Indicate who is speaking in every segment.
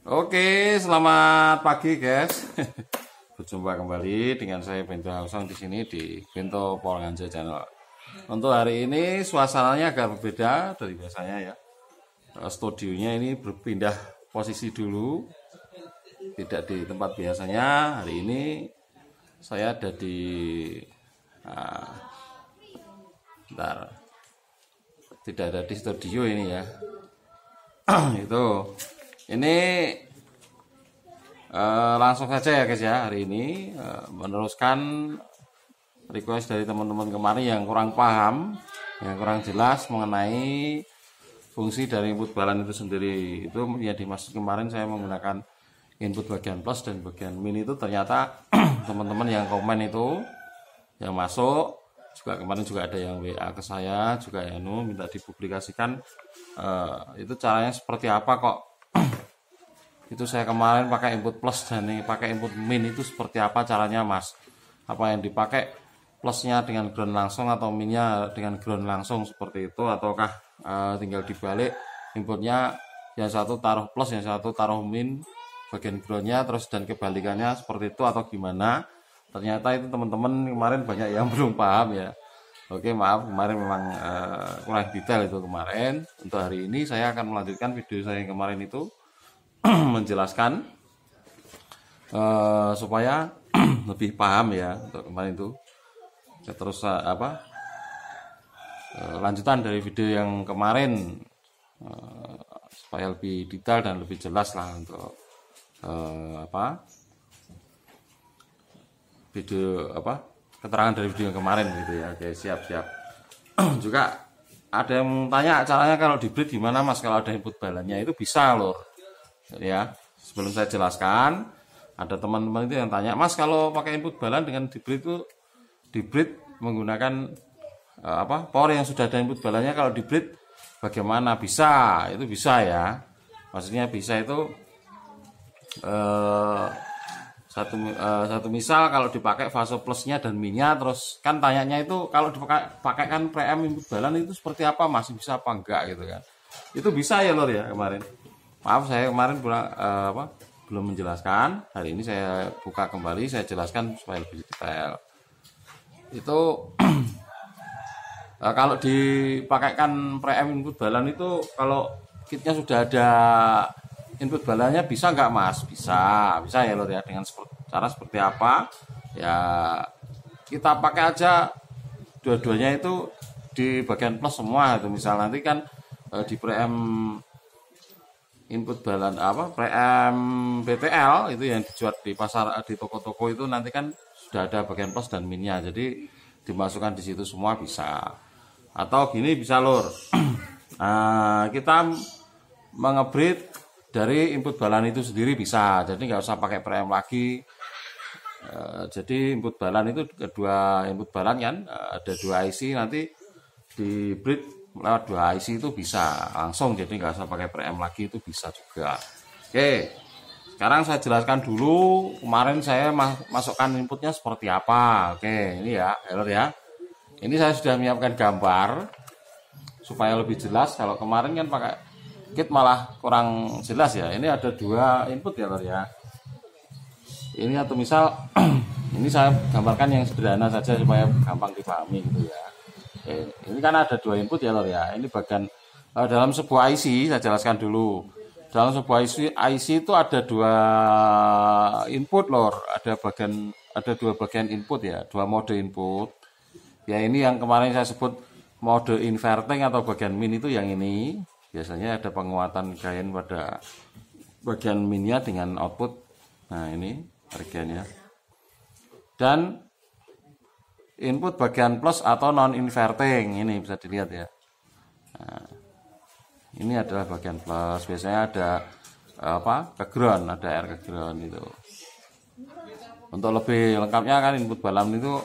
Speaker 1: Oke, selamat pagi guys. Berjumpa kembali dengan saya Bento Hausang di sini di Bento Polganja Channel. Untuk hari ini suasananya agak berbeda dari biasanya ya. Studionya ini berpindah posisi dulu, tidak di tempat biasanya. Hari ini saya ada di bentar, tidak ada di studio ini ya. Itu. Ini langsung saja ya guys ya, hari ini meneruskan request dari teman-teman kemarin yang kurang paham, yang kurang jelas mengenai fungsi dari input balan itu sendiri. Itu ya dimaksud kemarin saya menggunakan input bagian plus dan bagian min itu ternyata teman-teman yang komen itu yang masuk juga kemarin juga ada yang WA ke saya juga ya minta dipublikasikan itu caranya seperti apa kok. Itu saya kemarin pakai input plus dan ini pakai input min itu seperti apa caranya mas, apa yang dipakai plusnya dengan ground langsung atau minnya dengan ground langsung seperti itu, ataukah tinggal dibalik inputnya yang satu taruh plus yang satu taruh min bagian groundnya terus dan kebalikannya seperti itu atau gimana. Ternyata itu teman-teman kemarin banyak yang belum paham ya. Oke, maaf kemarin memang kurang detail itu kemarin. Untuk hari ini saya akan melanjutkan video saya yang kemarin itu menjelaskan supaya lebih paham ya. Untuk kemarin itu terus lanjutan dari video yang kemarin supaya lebih detail dan lebih jelas lah untuk video keterangan dari video yang kemarin gitu ya. Oke, siap. Juga ada yang tanya caranya kalau di breed gimana mas kalau ada input balannya. Itu bisa lor ya. Sebelum saya jelaskan, ada teman-teman itu yang tanya, mas kalau pakai input balan dengan di breed menggunakan power yang sudah ada input balannya, kalau di breed bagaimana? Bisa, itu bisa ya. Maksudnya bisa itu satu misal kalau dipakai fase plusnya dan minnya, terus kan tanyanya itu kalau dipakai kan preamp input balan itu seperti apa, masih bisa apa enggak gitu kan. Itu bisa ya lor ya kemarin. Maaf saya kemarin belum menjelaskan. Hari ini saya buka kembali, saya jelaskan supaya lebih detail. Itu kalau dipakaikan preamp input balan itu kalau kitnya sudah ada input balannya bisa nggak mas? Bisa ya lor ya. Dengan cara seperti apa? Ya kita pakai aja dua-duanya itu di bagian plus semua itu. Misal nanti kan di preamp input balan preamp BTL itu yang dijual di pasar di toko-toko itu nanti kan sudah ada bagian plus dan minnya, jadi dimasukkan di situ semua bisa. Atau gini bisa lor, kita mengebreed dari input balan itu sendiri bisa, jadi nggak usah pakai preamp lagi. Jadi input balan itu kedua input balan kan ada dua IC, nanti di breed lewat dua IC itu bisa langsung, jadi nggak usah pakai preamp lagi, itu bisa juga. Oke, sekarang saya jelaskan dulu kemarin saya masukkan inputnya seperti apa. Oke, ini ya error ya, ini saya sudah menyiapkan gambar supaya lebih jelas. Kalau kemarin kan pakai kit malah kurang jelas ya. Ini ada dua input ya lor ya, ini atau misal ini saya gambarkan yang sederhana saja supaya gampang dipahami gitu ya. Ini kan ada dua input ya lor ya. Ini bagian dalam sebuah IC, saya jelaskan dulu. Dalam sebuah IC itu ada dua input lor. Ada dua bagian input ya, dua mode input. Ya ini yang kemarin saya sebut mode inverting atau bagian min itu yang ini. Biasanya ada penguatan gain pada bagian minnya dengan output. Nah ini bagiannya. Dan input bagian plus atau non inverting ini bisa dilihat ya. Nah, ini adalah bagian plus, biasanya ada ke ground, ada R ke ground itu. Untuk lebih lengkapnya kan input balan itu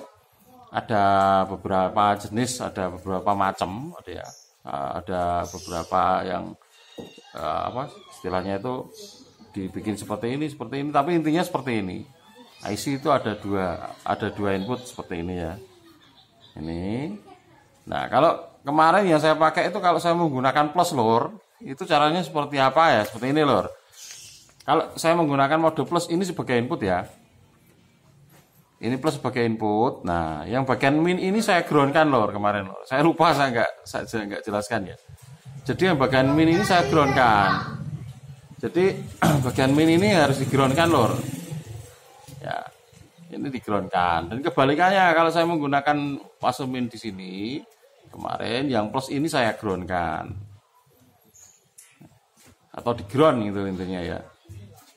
Speaker 1: ada beberapa jenis, ada beberapa macam, ada beberapa yang istilahnya itu dibikin seperti ini, tapi intinya seperti ini. IC itu ada dua input seperti ini ya. Ini. Nah, kalau kemarin yang saya pakai itu kalau saya menggunakan plus lor, itu caranya seperti apa ya? Seperti ini lor. Kalau saya menggunakan mode plus ini sebagai input ya. Ini plus sebagai input. Nah, yang bagian min ini saya groundkan lor kemarin lor. Saya lupa, saya nggak jelaskan ya. Jadi yang bagian min ini saya groundkan. Jadi bagian min ini harus digroundkan lor. Ya, ini digroundkan. Dan kebalikannya kalau saya menggunakan fase min di sini kemarin, yang plus ini saya groundkan. Atau di ground gitu intinya ya.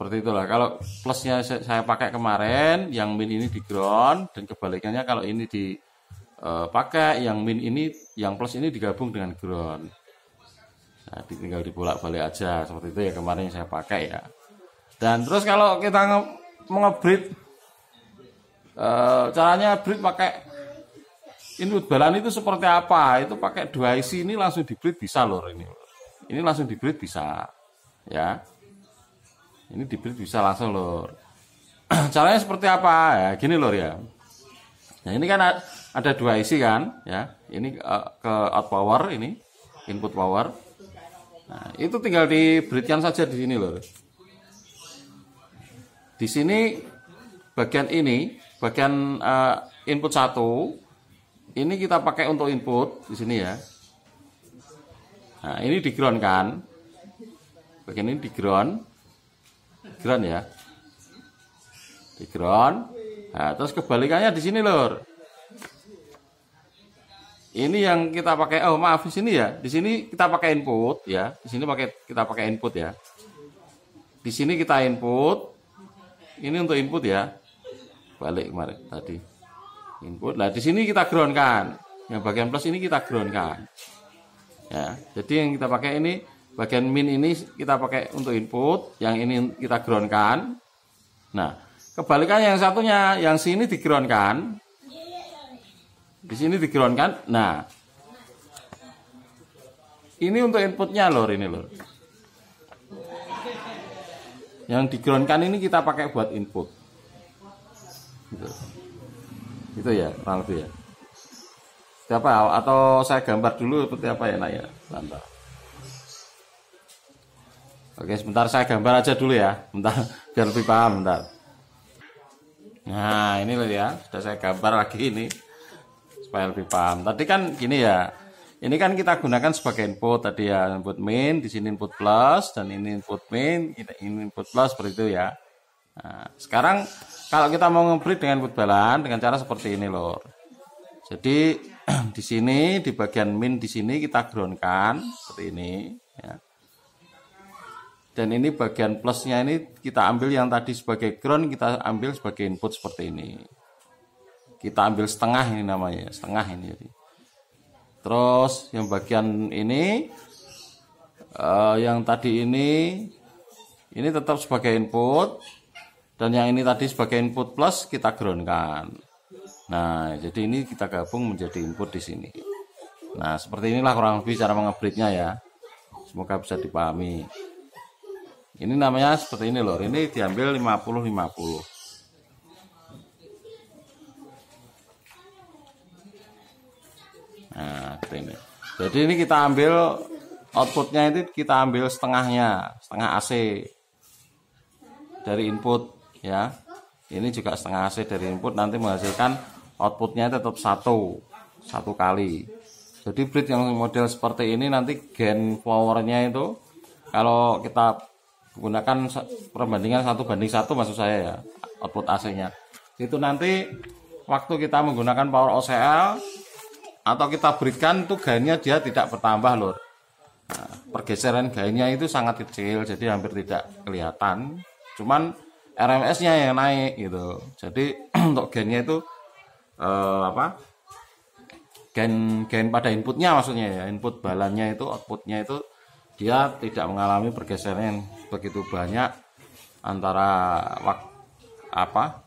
Speaker 1: Seperti itulah. Kalau plusnya saya pakai kemarin, yang min ini di ground, dan kebalikannya kalau ini dipakai, yang min ini, yang plus ini digabung dengan ground. Nah, tinggal dibolak-balik aja seperti itu ya kemarin yang saya pakai ya. Dan terus kalau kita nge-breed, caranya breed pakai input balan itu seperti apa? Itu pakai 2 IC ini langsung di-breed bisa lor ini. Ini langsung di-breed bisa ya. Ini di-breed bisa langsung lor. Caranya seperti apa? Ya, gini lor ya. Nah, ini kan ada 2 IC kan, ya. Ini ke out power ini, input power. Nah, itu tinggal di-breedkan saja di sini lor. Di sini bagian ini, bagian input 1 ini kita pakai untuk input di sini ya. Nah, ini di ground kan. Bagian ini di ground ya, di ground. Nah, terus kebalikannya di sini lor. Ini yang kita pakai, oh maaf di sini ya, di sini kita pakai input ya, di sini kita pakai input ya. Di sini kita input, ini untuk input ya, balik kemarin tadi input. Nah di sini kita ground kan, yang bagian plus ini kita ground kan. Ya, jadi yang kita pakai ini bagian min ini kita pakai untuk input, yang ini kita ground kan. Nah, kebalikannya yang satunya, yang sini di ground kan. Di sini di ground kan. Nah, ini untuk inputnya lor, ini lor. Yang di ground kan ini kita pakai buat input. Gitu. Itu ya, kurang lebih ya. Siapa? Atau saya gambar dulu seperti apa ya, nak ya? Bentar. Oke, sebentar saya gambar aja dulu ya, bentar biar lebih paham, bentar. Nah, ini loh ya, sudah saya gambar lagi ini supaya lebih paham. Tadi kan gini ya, ini kan kita gunakan sebagai input tadi ya, input min, di sini input plus, dan ini input min, ini input plus seperti itu ya. Nah, sekarang kalau kita mau nge-breed dengan input balan dengan cara seperti ini loh. Jadi di sini di bagian min di sini kita groundkan seperti ini ya. Dan ini bagian plusnya ini kita ambil yang tadi sebagai ground, kita ambil sebagai input seperti ini. Kita ambil setengah ini namanya, setengah ini. Terus yang bagian ini, yang tadi ini tetap sebagai input. Dan yang ini tadi sebagai input plus kita groundkan. Nah, jadi ini kita gabung menjadi input di sini. Nah, seperti inilah kurang lebih cara mengebreednya ya. Semoga bisa dipahami. Ini namanya seperti ini loh. Ini diambil 50-50. Nah, seperti ini. Jadi ini kita ambil outputnya itu kita ambil setengahnya, setengah AC dari input ya. Ini juga setengah AC dari input, nanti menghasilkan outputnya tetap satu kali. Jadi breed yang model seperti ini nanti gain powernya itu kalau kita gunakan perbandingan 1:1 maksud saya ya, output AC-nya. Itu nanti waktu kita menggunakan power OCL atau kita breedkan itu gainnya dia tidak bertambah lor. Nah, pergeseran gainnya itu sangat kecil, jadi hampir tidak kelihatan. Cuman RMS-nya yang naik gitu. Jadi untuk gainnya itu gain pada inputnya maksudnya ya, input balannya itu, outputnya itu dia tidak mengalami pergeseran yang begitu banyak antara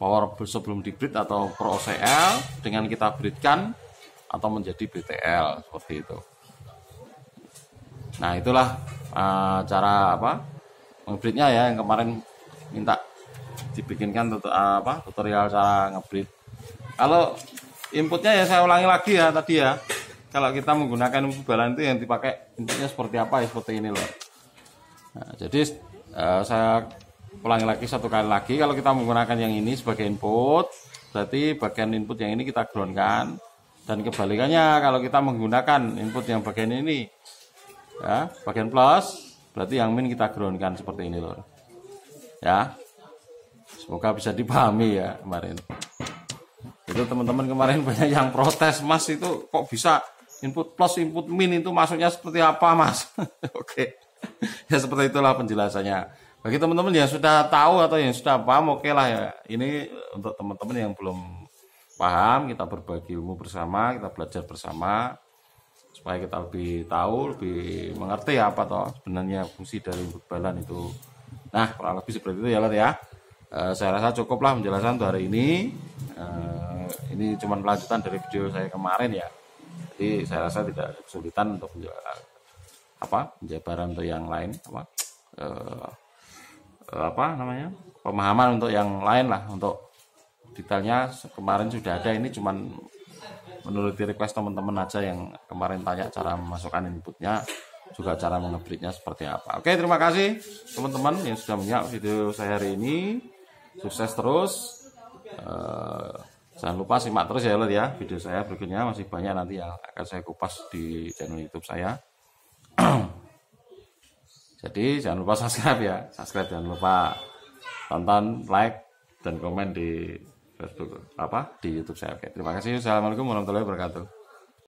Speaker 1: power sebelum di breed atau pro OCL dengan kita breedkan atau menjadi BTL seperti itu. Nah, itulah cara ngebreednya ya, yang kemarin minta dibikinkan tutorial cara ngebreed. Kalau inputnya ya saya ulangi lagi ya tadi ya. Kalau kita menggunakan input balan itu yang dipakai inputnya seperti apa ya, seperti ini loh. Nah, jadi saya ulangi lagi satu kali lagi. Kalau kita menggunakan yang ini sebagai input, berarti bagian input yang ini kita groundkan. Dan kebalikannya, kalau kita menggunakan input yang bagian ini, ya, bagian plus, berarti yang min kita groundkan seperti ini loh. Ya, semoga bisa dipahami ya kemarin. Itu teman-teman kemarin banyak yang protes, Mas itu kok bisa input plus, input min itu maksudnya seperti apa, Mas? Oke, ya seperti itulah penjelasannya. Bagi teman-teman yang sudah tahu atau yang sudah paham, oke lah ya. Ini untuk teman-teman yang belum paham, kita berbagi ilmu bersama, kita belajar bersama supaya kita lebih tahu, lebih mengerti apa toh sebenarnya fungsi dari input balan itu. Nah, kurang lebih seperti itu ya Lor ya. Saya rasa cukuplah penjelasan untuk hari ini. Ini cuma lanjutan dari video saya kemarin ya. Jadi saya rasa tidak kesulitan untuk penjabaran untuk yang lain, pemahaman untuk yang lain lah. Untuk detailnya kemarin sudah ada, ini cuman menurut request teman-teman aja yang kemarin tanya cara memasukkan inputnya, juga cara mengebritnya seperti apa. Oke, terima kasih teman-teman yang sudah menyimak video saya hari ini. Sukses terus. Jangan lupa simak terus ya Lor ya, video saya berikutnya masih banyak nanti yang akan saya kupas di channel YouTube saya. Jadi jangan lupa subscribe ya, jangan lupa tonton, like dan komen di Facebook di YouTube saya. Oke, terima kasih. Assalamualaikum warahmatullahi wabarakatuh.